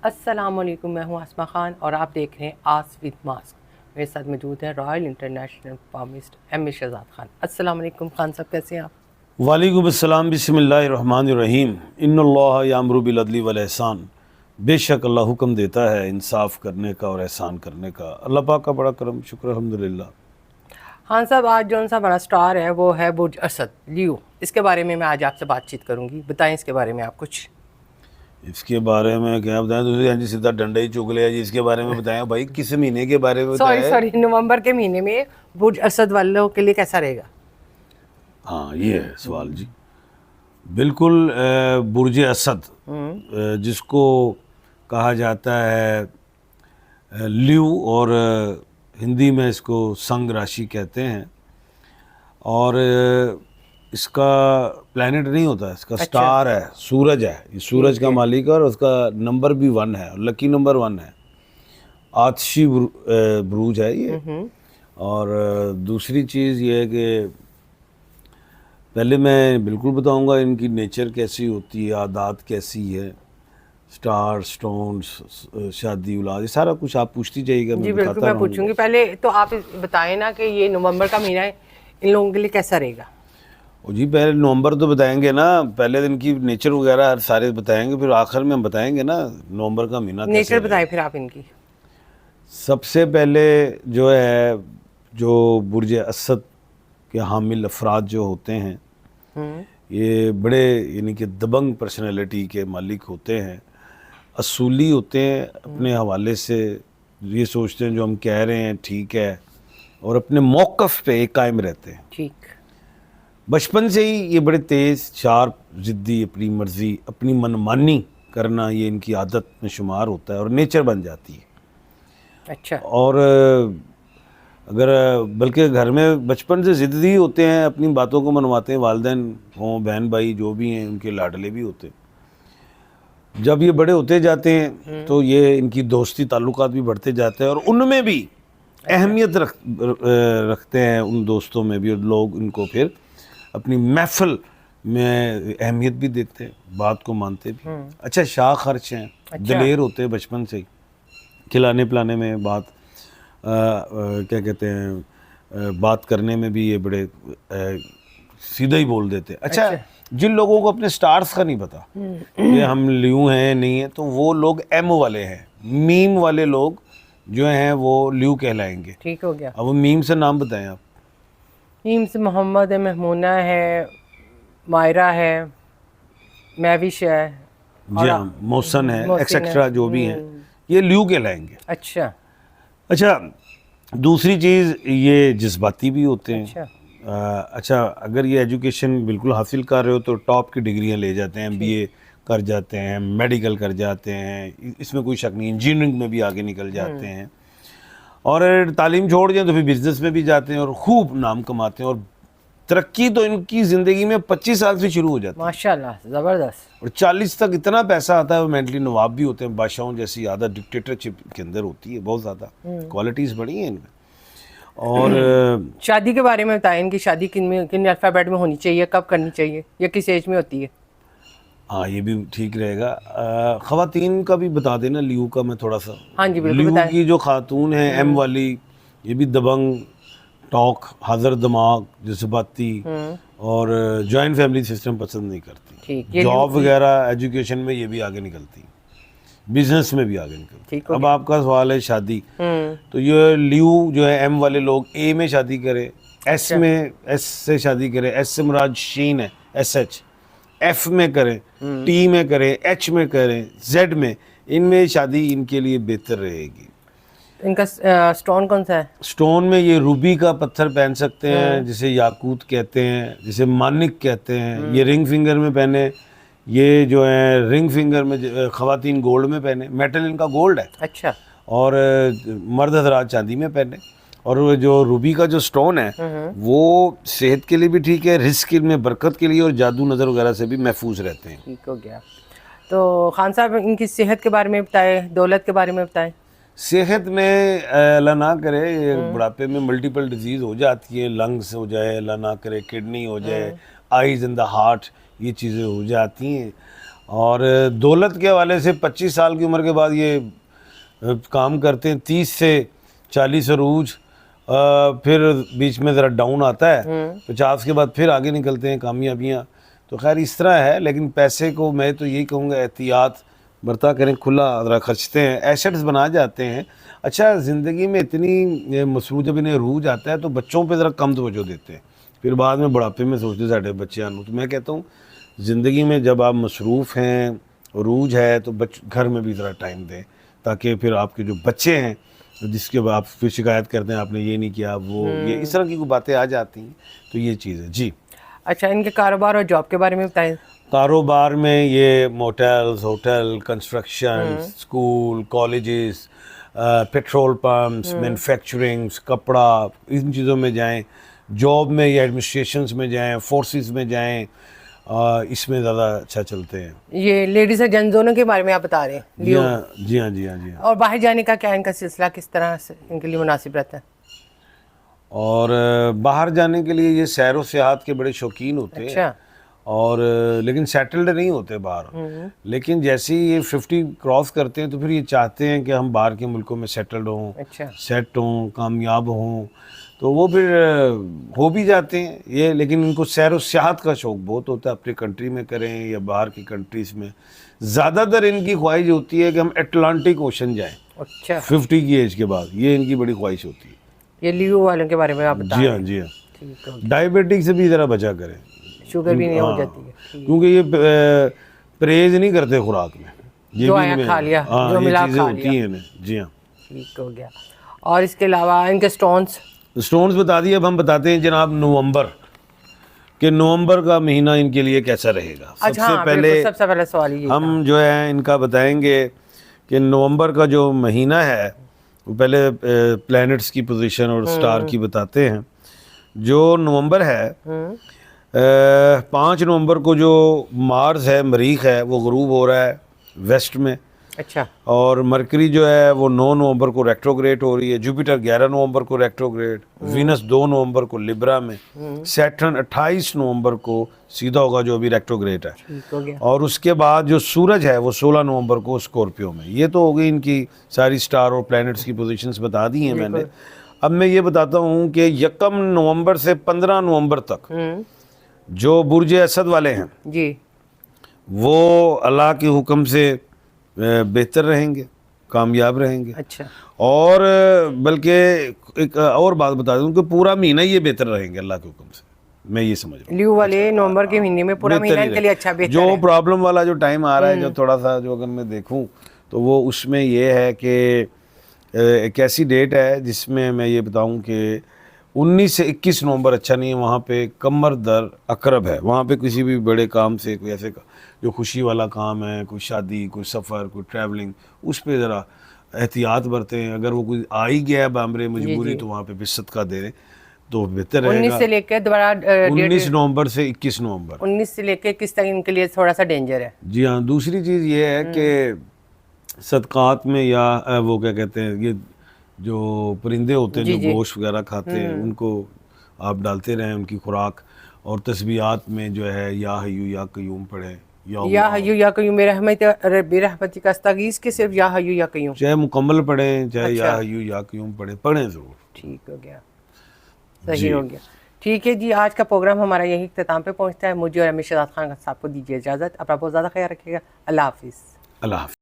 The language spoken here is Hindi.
अस्सलामुअलैकुम, मैं हूं आसमा खान और आप देख रहे हैं आस विद मास्क। मेरे साथ मौजूद हैं royal international pharmacist M A Shahzad Khan. अस्सलामुअलैकुम खान साहब, कैसे हैं आप? वालेकुम अस्सलाम, बिस्मिल्लाहिर्रहमानिर्रहीम। इन्नल्लाह यामुरु बिल अदली वल एहसान। बेशक अल्लाह हुक्म देता है इंसाफ करने का और एहसान करने का। अल्लाह पाक का बड़ा करम, शुक्र अल्हम्दुलिल्लाह। खान साहब, आज जौन सा बड़ा स्टार है वो है बुर्ज असद, लियो। इसके बारे में मैं आज आपसे बातचीत करूंगी। बताएं इसके बारे में आप कुछ। इसके बारे में क्या बताएं? दूसरी जी सीधा डंडा ही चुग लिया जी। इसके बारे में बताएं भाई, किस महीने के बारे में सॉरी बताएं? सॉरी, नवंबर के महीने में बुर्ज असद वालों के लिए कैसा रहेगा? हाँ, ये है सवाल जी। बिल्कुल, बुर्ज असद, जिसको कहा जाता है ल्यू, और हिंदी में इसको संग राशि कहते हैं। और इसका प्लैनेट नहीं होता, इसका अच्छा। स्टार है, सूरज है। ये सूरज का मालिक है और उसका नंबर भी 1 है, लकी नंबर 1 है। आतशी बुरूज है ये। और दूसरी चीज़ ये है कि पहले मैं बिल्कुल बताऊंगा इनकी नेचर कैसी होती है, आदात कैसी है, स्टार, स्टोन्स, शादी, औलाद, ये सारा कुछ आप पूछती जाइएगा, जी मैं बिल्कुल, बताता मैं रहूँगा। पूछूंगी। पहले तो आप बताएं ना कि ये नवंबर का महीना है, इन लोगों के लिए कैसा रहेगा? और जी पहले नवंबर तो बताएंगे ना, पहले दिन की नेचर वगैरह सारे बताएंगे, फिर आखिर में हम बताएंगे ना नवंबर का महीना कैसे नेचर बताएं रहेगा। फिर आप इनकी। सबसे पहले जो है, जो बुर्ज असद के हामिल अफराद जो होते हैं, ये बड़े यानी कि दबंग पर्सनैलिटी के मालिक होते हैं, असूली होते हैं, अपने हवाले से ये सोचते हैं जो हम कह रहे हैं ठीक है, और अपने मौक़िफ़ पे एक कायम रहते हैं। ठीक। बचपन से ही ये बड़े तेज़, शार्प, ज़िद्दी, अपनी मर्ज़ी, अपनी मनमानी करना ये इनकी आदत में शुमार होता है और नेचर बन जाती है। अच्छा। और अगर बल्कि घर में बचपन से ज़िद्दी होते हैं, अपनी बातों को मनवाते हैं, वालिदैन हों, बहन भाई जो भी हैं, उनके लाडले भी होते हैं। जब ये बड़े होते जाते हैं तो ये इनकी दोस्ती ताल्लुकात भी बढ़ते जाते हैं और उनमें भी अहमियत रखते हैं, उन दोस्तों में भी, और लोग इनको फिर अपनी महफिल में अहमियत भी देते हैं, बात को मानते भी। अच्छा, शाह खर्च हैं, दिलेर होते हैं बचपन से ही, खिलाने पिलाने में, बात क्या कहते हैं, बात करने में भी ये बड़े सीधा ही बोल देते हैं। अच्छा, जिन लोगों को अपने स्टार्स का नहीं पता कि हम ल्यू हैं नहीं है, तो वो लोग एम वाले हैं, मीम वाले लोग जो हैं वो ल्यू कहलाएंगे। ठीक हो गया। अब वो मीम से नाम बताएं आप। मीम से मोहम्मद है, महमूना है, मायरा है, मैविश है, जी हाँ, मोहसन है, एक्सेट्रा जो भी हैं, ये ल्यू कहलाएंगे। अच्छा। अच्छा, दूसरी चीज़, ये जज्बाती भी होते हैं। अच्छा, अगर ये एजुकेशन बिल्कुल हासिल कर रहे हो तो टॉप की डिग्रियां ले जाते हैं, MBA कर जाते हैं, मेडिकल कर जाते हैं, इसमें कोई शक नहीं, इंजीनियरिंग में भी आगे निकल जाते हैं। और तालीम छोड़ दें तो फिर बिजनेस में भी जाते हैं और खूब नाम कमाते हैं, और तरक्की तो इनकी ज़िंदगी में 25 साल से शुरू हो जाती है माशाल्लाह, ज़बरदस्त। और 40 तक इतना पैसा आता है। वो मेंटली नवाब भी होते हैं, बादशाहों जैसी आदत डिक्टेटरशिप के अंदर होती है, बहुत ज़्यादा क्वालिटीज़ बड़ी हैं इनमें। और शादी के बारे में बताएं, इनकी शादी किन अल्फ़ाबेट में होनी चाहिए, कब करनी चाहिए, या किस एज में होती है? हाँ, ये भी ठीक रहेगा। ख़वातीन का भी बता देना, ल्यू का मैं थोड़ा सा। हाँ जी बिल्कुल ल्यू बताएं। की जो खातून है एम वाली, ये भी दबंग, टॉक, हाज़र दिमाग, जज्बाती, और जॉइंट फैमिली सिस्टम पसंद नहीं करती। जॉब वगैरह एजुकेशन में ये भी आगे निकलती, बिजनेस में भी आगे निकलती। अब आपका सवाल है शादी, तो ये ल्यू जो है एम वाले लोग ए में शादी करें, एस में, एस से शादी करें, एस से मुराद शीन है, SH, F में करें, T में करें, H में करें, Z में, इनमें शादी इनके लिए बेहतर रहेगी। इनका स्टोन कौन सा है? स्टोन में ये रूबी का पत्थर पहन सकते हैं, जिसे याकूत कहते हैं, जिसे मानिक कहते हैं। ये रिंग फिंगर में पहने, ये जो है रिंग फिंगर में ख़वातीन गोल्ड में पहने, मेटल इनका गोल्ड है। अच्छा। और मर्द हजरात चांदी में पहने। और जो रूबी का जो स्टोन है वो सेहत के लिए भी ठीक है, रिस्क में बरकत के लिए, और जादू नज़र वगैरह से भी महफूज रहते हैं। ठीक हो गया। तो खान साहब, इनकी सेहत के बारे में बताएं, दौलत के बारे में बताएं। सेहत में अल्लाह ना करे, बुढ़ापे में मल्टीपल डिजीज़ हो जाती है, लंग्स हो जाए, अल्लाह ना करे किडनी हो जाए, आइज़ एंड द हार्ट, ये चीज़ें हो जाती हैं। और दौलत के हवाले से 25 साल की उम्र के बाद ये काम करते हैं, 30 से 40 अरूज, फिर बीच में ज़रा डाउन आता है, 50 के बाद फिर आगे निकलते हैं कामयाबियाँ। तो खैर इस तरह है, लेकिन पैसे को मैं तो यही कहूँगा एहतियात बरता करें, खुला ज़रा खर्चते हैं, एसेट्स बना जाते हैं। अच्छा, ज़िंदगी में इतनी मसरूफ़ जब इन्हें रूज आता है तो बच्चों पे ज़रा कम तवज्जो देते हैं, फिर बाद में बुढ़ापे में सोचते साढ़े बच्चे आनू। तो मैं कहता हूँ ज़िंदगी में जब आप मसरूफ़ हैं, रूज है, तो घर में भी ज़रा टाइम दें, ताकि फिर आपके जो बच्चे हैं जिसके बाद आप फिर शिकायत करते हैं आपने ये नहीं किया, वो ये इस तरह की कोई बातें आ जाती हैं। तो ये चीज़ है जी। अच्छा, इनके कारोबार और जॉब के बारे में बताएं। कारोबार में ये motels, hotel, construction, school, colleges, petrol pumps, manufacturings, कपड़ा, इन चीज़ों में जाएं। जॉब में या एडमिनिस्ट्रेशंस में जाएं, फोर्सेस में जाएं, इसमें ज़्यादा अच्छा चलते हैं। ये लेडीज़ और जेंट्स दोनों के बारे में आप बता रहे हैं। जी हाँ, जी हाँ, जी हाँ, जी हाँ। और बाहर जाने का क्या इनका सिलसिला, किस तरह से इनके लिए मुनासिब रहता है? और बाहर जाने के लिए ये सैर व सियाहत के बड़े शौकीन होते हैं। अच्छा। और लेकिन सेटल्ड नहीं होते बाहर। लेकिन जैसे ही ये 50 क्रॉस करते हैं तो फिर ये चाहते हैं कि हम बाहर के मुल्कों में सेटल्ड हों, अच्छा। सेट हों, कामयाब हों, तो वो फिर हो भी जाते हैं ये। लेकिन इनको सैर व सियाहत का शौक़ बहुत होता है, अपनी कंट्री में करें या बाहर की कंट्रीज़ में। ज़्यादातर इनकी ख्वाहिश होती है कि हम अटलांटिक ओशन जाएँ। अच्छा। 50 की एज के बाद ये इनकी बड़ी ख्वाहिश होती है। ये लियो वालों के बारे में आप बता जी रहे हाँ, हैं। जी हाँ। ठीक है। डायबिटिक से भी ज़रा बचा करें, शुगर भी नहीं हो हाँ, जाती है। ठीक। क्योंकि ये परहेज नहीं करते खुराक में, ये जो भी आया इनमें खा लिया, हाँ, जो ये मिला चीज़ें खा होती लिया। हैं इन्हें। जी हाँ। ठीक हो गया। और इसके अलावा इनके स्टोन्स बता दिए। अब हम बताते हैं जनाब नवंबर का महीना इनके लिए कैसा रहेगा। अच्छा, हाँ, सबसे पहले सवाल ये हम जो है इनका बताएंगे कि नवंबर का जो महीना है वो पहले प्लैनेट्स की पोजीशन और स्टार की बताते हैं। जो नवंबर है, 5 नवंबर को जो मार्स है, मरीख है, वो गुरूब हो रहा है वेस्ट में। अच्छा। और मरकरी जो है वो 9 नवंबर को रेट्रोग्रेड हो रही है। जुपिटर 11 नवंबर को रेट्रोग्रेड, वीनस 2 नवंबर को लिब्रा में, सैटर्न 28 नवंबर को सीधा होगा जो अभी रेट्रोग्रेड है। ठीक हो गया। और उसके बाद जो सूरज है वो 16 नवंबर को स्कॉर्पियो में। ये तो हो गई इनकी सारी स्टार और प्लैनेट्स की पोजीशंस बता दी हैं मैंने। अब मैं ये बताता हूँ कि 1 नवंबर से 15 नवंबर तक जो बुर्ज असद वाले हैं जी, वो अल्लाह के हुक्म से बेहतर रहेंगे, कामयाब रहेंगे। अच्छा। और बल्कि एक और बात बता दूं कि पूरा महीना ये बेहतर रहेंगे अल्लाह के हुक्म से, मैं ये समझ रहा हूँ। लियो वाले नवंबर के महीने में पूरा महीना इनके लिए अच्छा बेहतर जो है। प्रॉब्लम वाला जो टाइम आ रहा है, जो थोड़ा सा जो अगर मैं देखूं तो वो उसमें ये है कि एक ऐसी डेट है जिसमें मैं ये बताऊं कि 19 से 21 नवंबर अच्छा नहीं है। वहाँ पे कमर दर अकरब है, वहाँ पे किसी भी बड़े काम से, कोई ऐसे जो खुशी वाला काम है, कोई शादी, कोई सफ़र, कोई ट्रैवलिंग, उस पर ज़रा एहतियात बरतें। अगर वो कोई आ ही गया है बामरे मजबूरी तो वहाँ पे भी सदका दे दें तो बेहतर रहेगा। 19 से लेकर दोबारा 19 नवंबर से 21 नवंबर, 19 से लेकर 21 तक इनके लिए थोड़ा सा डेंजर है। जी हाँ। दूसरी चीज़ ये है कि सदक़ात में या वो क्या कहते हैं, ये जो परिंदे होते हैं जो गोश्त वगैरह खाते हैं उनको आप डालते रहें उनकी खुराक। और तस्बीहात में जो है या हय्यू या कय्यूम पढ़ें, या हय्यू या कय्यूम बेरहमती का अस्तगीस के सिर्फ या हय्यू या कय्यूम, चाहे मुकम्मल पढ़ें चाहे अच्छा। या हय्यू या कय्यूम पढ़ें ज़रूर। ठीक हो गया, सही हो गया। ठीक है जी, आज का प्रोग्राम हमारा यही इख्तिताम पे पहुंचता है। मुझे और अमीर शहजाद खान साहब को दीजिए इजाज़त। अपना बहुत ज़्यादा ख्याल रखिएगा। अल्लाह हाफिज़। अल्लाह हाफ़िज़।